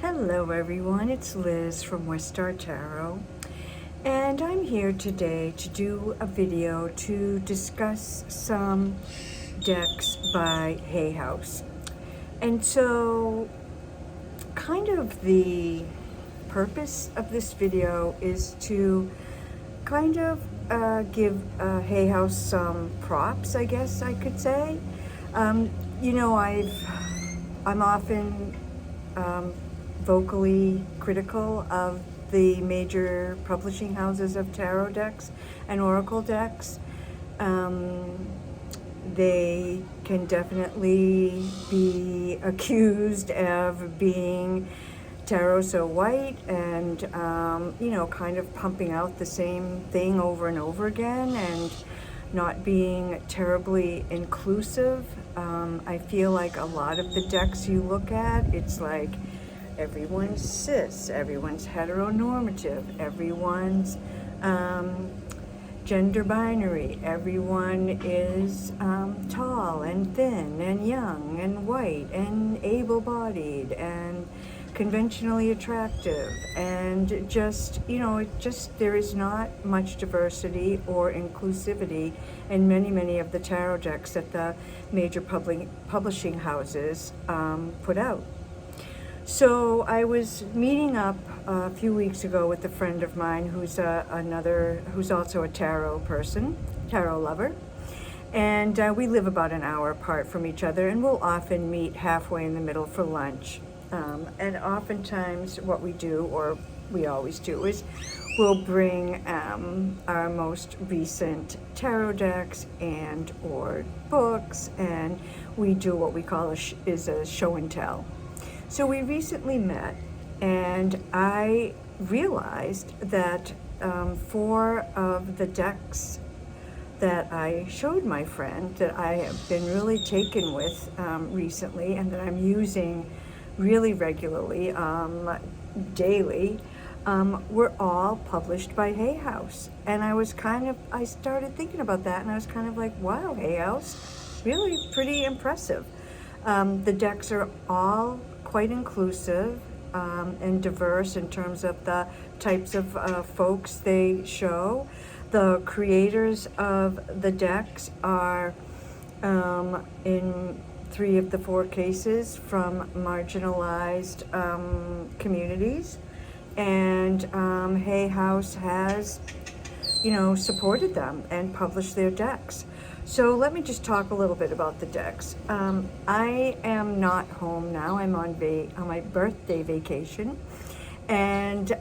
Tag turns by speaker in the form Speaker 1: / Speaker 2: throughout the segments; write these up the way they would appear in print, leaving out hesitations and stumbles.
Speaker 1: Hello everyone, it's Liz from West Star Tarot, and I'm here today to do a video to discuss some decks by Hay House. And so kind of the purpose of this video is to kind of give Hay House some props, I guess I could say. You know, I'm often vocally critical of the major publishing houses of tarot decks and oracle decks. They can definitely be accused of being tarot so white and, you know, kind of pumping out the same thing over and over again and not being terribly inclusive. I feel like a lot of the decks you look at, it's like everyone's cis, everyone's heteronormative, everyone's gender binary, everyone is tall and thin and young and white and able-bodied and conventionally attractive, and just, you know, there is not much diversity or inclusivity in many of the tarot decks that the major publishing houses put out. So I was meeting up a few weeks ago with a friend of mine who's who's also a tarot person, tarot lover, and we live about an hour apart from each other, and we'll often meet halfway in the middle for lunch. And oftentimes what we do, or we always do, is we'll bring our most recent tarot decks and or books, and we do what we call a show and tell. So we recently met, and I realized that 4 of the decks that I showed my friend that I have been really taken with recently and that I'm using really regularly, daily, were all published by Hay House. And I started thinking about that, and I was kind of like, wow, Hay House, really pretty impressive. The decks are all quite inclusive and diverse in terms of the types of folks they show. The creators of the decks are, in 3 of the 4 cases, from marginalized communities, and Hay House has, you know, supported them and published their decks. So let me just talk a little bit about the decks. I am not home now. I'm on my birthday vacation, and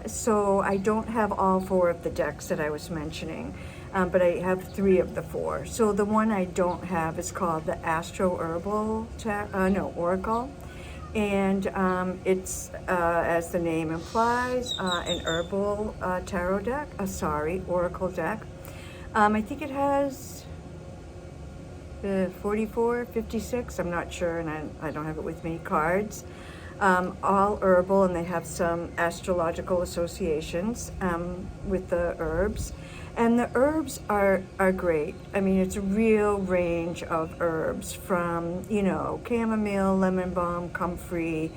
Speaker 1: so I don't have all 4 of the decks that I was mentioning, but I have 3 of the 4. So the one I don't have is called the Astro Herbal Oracle, and it's, as the name implies, an herbal tarot deck. Oracle deck. I think it has 44, 56, I'm not sure, and I don't have it with me, cards. All herbal, and they have some astrological associations with the herbs. And the herbs are great. I mean, it's a real range of herbs from, you know, chamomile, lemon balm, comfrey,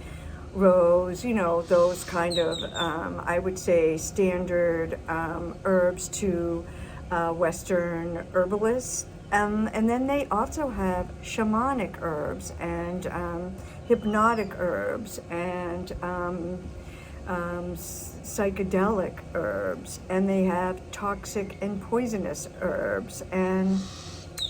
Speaker 1: rose, you know, those kind of, I would say, standard herbs to Western herbalists. And then they also have shamanic herbs and hypnotic herbs and psychedelic herbs, and they have toxic and poisonous herbs, and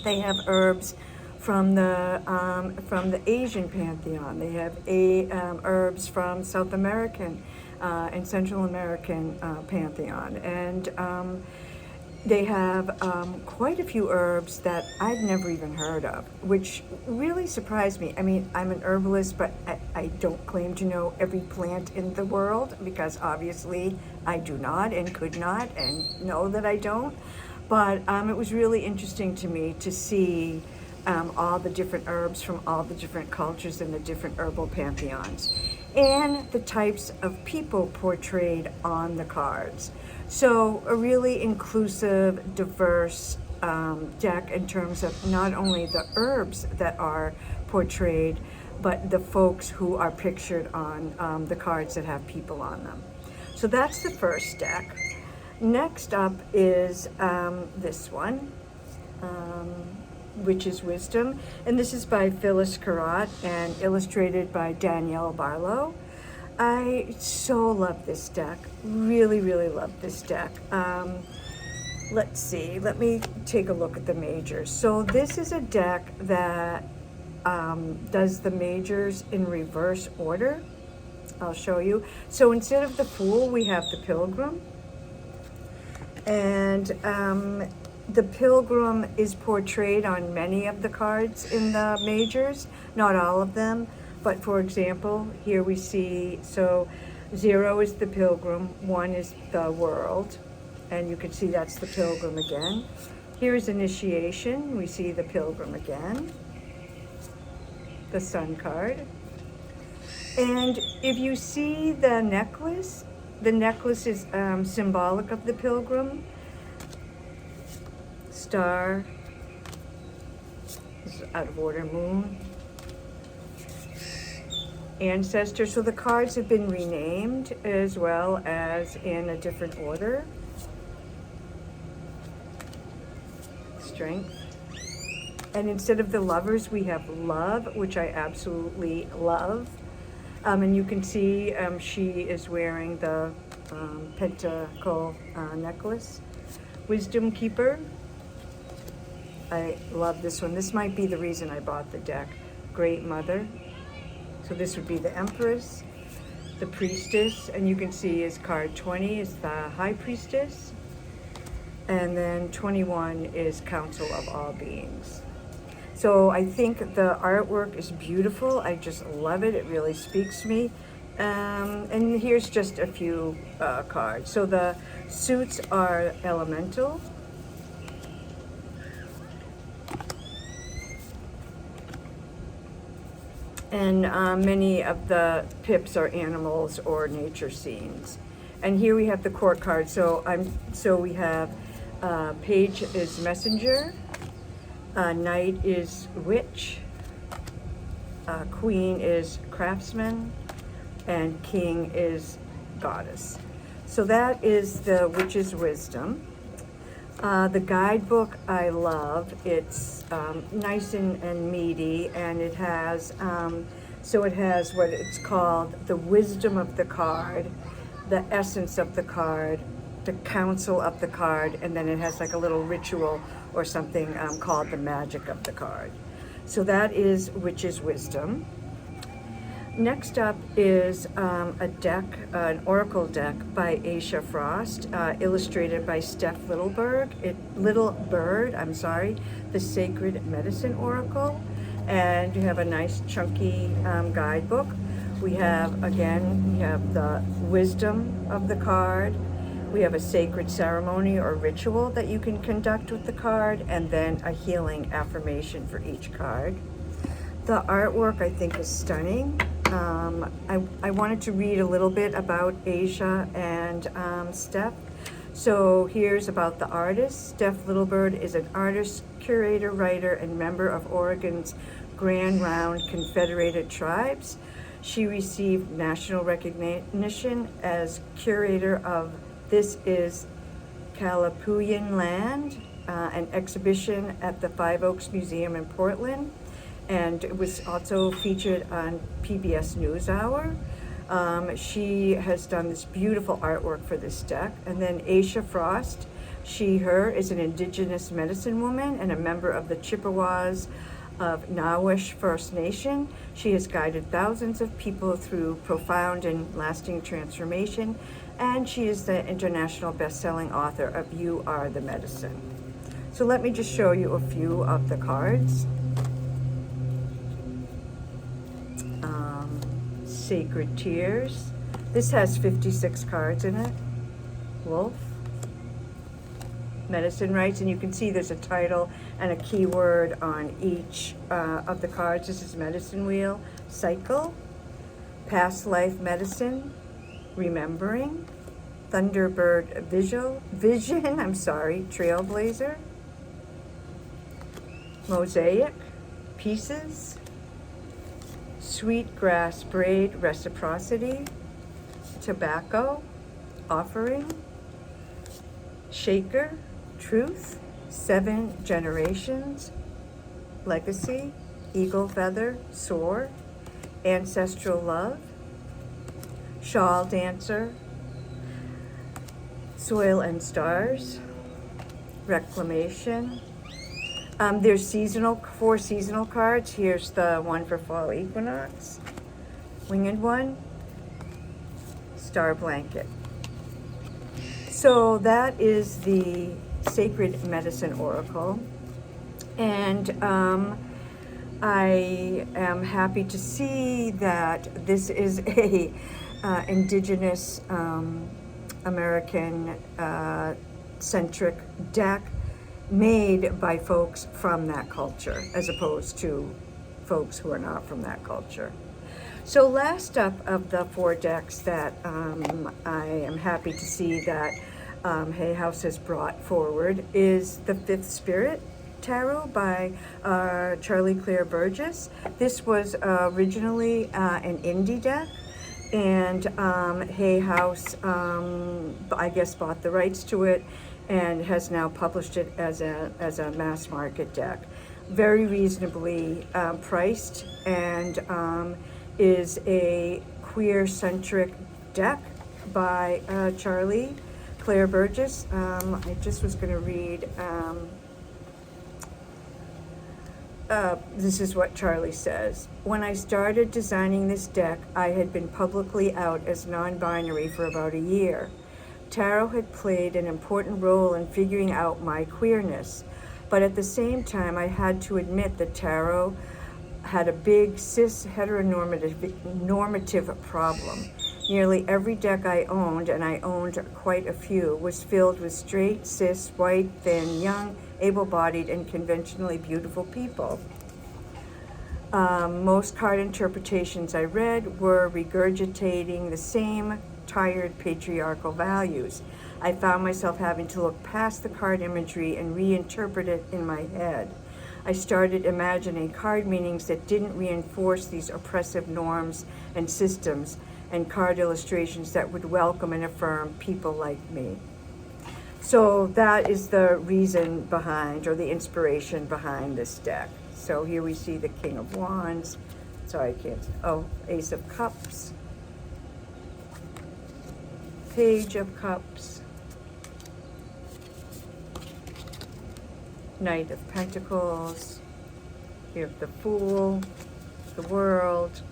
Speaker 1: they have herbs from the Asian pantheon. They have herbs from South American and Central American pantheon, and they have quite a few herbs that I'd never even heard of, which really surprised me. I mean, I'm an herbalist, but I don't claim to know every plant in the world, because obviously I do not and could not, and know that I don't. But it was really interesting to me to see all the different herbs from all the different cultures and the different herbal pantheons, and the types of people portrayed on the cards. So a really inclusive, diverse deck in terms of not only the herbs that are portrayed, but the folks who are pictured on the cards that have people on them. So that's the first deck. Next up is this one, Witch's Wisdom, and this is by Phyllis Carrot and illustrated by Danielle Barlow. I so love this deck, really, really love this deck. Let's see, let me take a look at the majors. So this is a deck that does the majors in reverse order. I'll show you. So instead of the Fool, we have the Pilgrim. And the Pilgrim is portrayed on many of the cards in the majors, not all of them. But for example, here we see, so 0 is the Pilgrim, 1 is the World, and you can see that's the Pilgrim again. Here's Initiation, we see the Pilgrim again, the Sun card. And if you see the necklace is symbolic of the Pilgrim. Star, this is out of order, Moon, Ancestor. So the cards have been renamed as well as in a different order. Strength. And instead of the Lovers, we have Love, which I absolutely love. And you can see she is wearing the pentacle necklace. Wisdom Keeper. I love this one. This might be the reason I bought the deck. Great Mother. So this would be the Empress, the Priestess, and you can see is card 20 is the High Priestess, and then 21 is Council of All Beings. So I think the artwork is beautiful. I just love it. It really speaks to me. And here's just a few cards. So the suits are Elemental. And many of the pips are animals or nature scenes. And here we have the court card. So we have Page is Messenger, Knight is Witch, Queen is Craftsman, and King is Goddess. So that is the Witch's Wisdom. The guidebook I love. It's nice and meaty, and it has it has what it's called the wisdom of the card, the essence of the card, the counsel of the card, and then it has like a little ritual or something called the magic of the card. So that is Witch's Wisdom. Next up is a deck, an oracle deck by Aisha Frost, illustrated by Steph Littlebird, the Sacred Medicine Oracle. And you have a nice chunky guidebook. We have the wisdom of the card. We have a sacred ceremony or ritual that you can conduct with the card, and then a healing affirmation for each card. The artwork I think is stunning. I wanted to read a little bit about Asia and Steph. So here's about the artist. Steph Littlebird is an artist, curator, writer, and member of Oregon's Grand Round Confederated Tribes. She received national recognition as curator of This Is Kalapuyan Land, an exhibition at the Five Oaks Museum in Portland. And it was also featured on PBS NewsHour. She has done this beautiful artwork for this deck. And then Aisha Frost, her, is an indigenous medicine woman and a member of the Chippewas of Nawish First Nation. She has guided thousands of people through profound and lasting transformation. And she is the international best-selling author of You Are the Medicine. So let me just show you a few of the cards. Sacred Tears. This has 56 cards in it. Wolf. Medicine Rights, and you can see there's a title and a keyword on each of the cards. This is Medicine Wheel. Cycle. Past Life Medicine. Remembering. Thunderbird Vision. Trailblazer. Mosaic. Pieces. Sweetgrass Braid, Reciprocity. Tobacco, Offering. Shaker, Truth. 7 Generations, Legacy. Eagle Feather, Soar. Ancestral Love. Shawl Dancer. Soil and Stars. Reclamation. There's 4 seasonal cards. Here's the one for fall equinox. Winged One. Star Blanket. So that is the Sacred Medicine Oracle. And I am happy to see that this is a indigenous American centric deck made by folks from that culture, as opposed to folks who are not from that culture. So last up of the 4 decks that I am happy to see that Hay House has brought forward is the Fifth Spirit Tarot by Charlie Claire Burgess. This was originally an indie deck, and Hay House, I guess, bought the rights to it and has now published it as a mass market deck. Very reasonably priced, and is a queer-centric deck by Charlie Claire Burgess. I just was going to read, this is what Charlie says. When I started designing this deck, I had been publicly out as non-binary for about a year. Tarot had played an important role in figuring out my queerness, but at the same time, I had to admit that tarot had a big cis heteronormative problem. Nearly every deck I owned, and I owned quite a few, was filled with straight, cis, white, thin, young, able-bodied, and conventionally beautiful people. Most card interpretations I read were regurgitating the same tired patriarchal values. I found myself having to look past the card imagery and reinterpret it in my head. I started imagining card meanings that didn't reinforce these oppressive norms and systems, and card illustrations that would welcome and affirm people like me. So that is the reason behind, or the inspiration behind this deck. So here we see the King of Wands. Sorry, I can't. Oh, Ace of Cups. Page of Cups. Knight of Pentacles. You have the Fool, the World.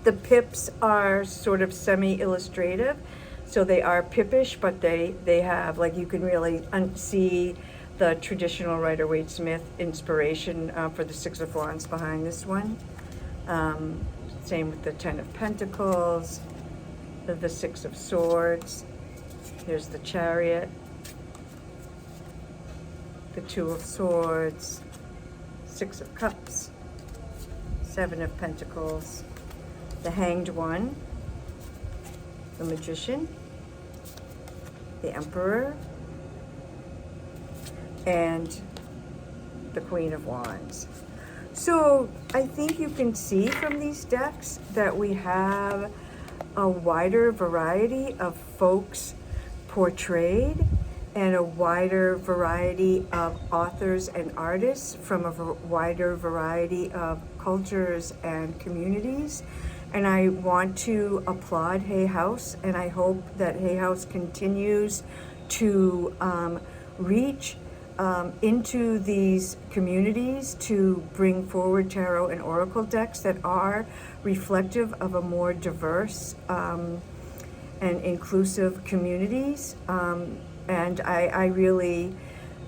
Speaker 1: The pips are sort of semi-illustrative, so they are pippish, but they have, like, you can really see the traditional Rider-Waite-Smith inspiration for the Six of Wands behind this one. Same with the Ten of Pentacles, the Six of Swords. Here's the Chariot, the Two of Swords, Six of Cups, Seven of Pentacles, the Hanged One, the Magician, the Emperor, and the Queen of Wands. So I think you can see from these decks that we have a wider variety of folks portrayed, and a wider variety of authors and artists from a wider variety of cultures and communities. And I want to applaud Hay House, and I hope that Hay House continues to reach into these communities to bring forward tarot and oracle decks that are reflective of a more diverse and inclusive communities. And I really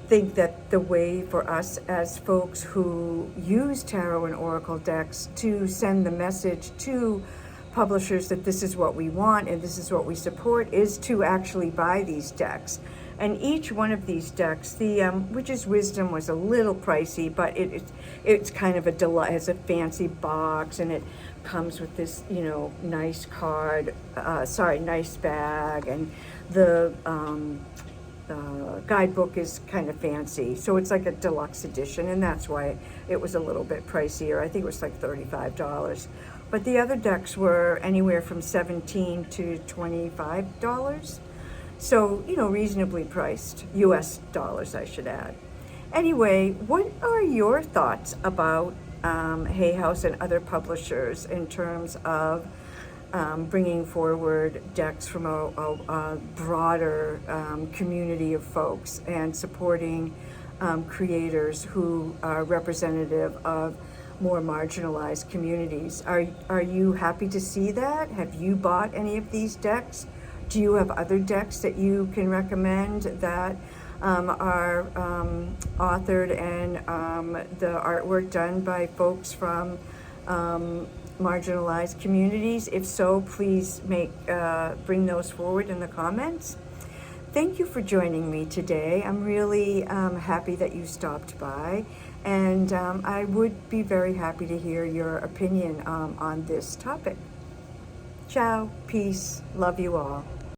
Speaker 1: think that the way for us as folks who use tarot and oracle decks to send the message to publishers that this is what we want and this is what we support is to actually buy these decks. And each one of these decks, the Witch's Wisdom was a little pricey, but it's kind of a delight. It has a fancy box, and it comes with this, nice nice bag, and the guidebook is kind of fancy, so it's like a deluxe edition, and that's why it was a little bit pricier. I think it was like $35. But the other decks were anywhere from $17 to $25. So, reasonably priced. US dollars, I should add. Anyway, what are your thoughts about Hay House and other publishers in terms of bringing forward decks from a broader community of folks and supporting creators who are representative of more marginalized communities? Are you happy to see that? Have you bought any of these decks? Do you have other decks that you can recommend that are authored and the artwork done by folks from marginalized communities? If so, please bring those forward in the comments. Thank you for joining me today. I'm really happy that you stopped by, and I would be very happy to hear your opinion on this topic. Ciao, peace, love you all.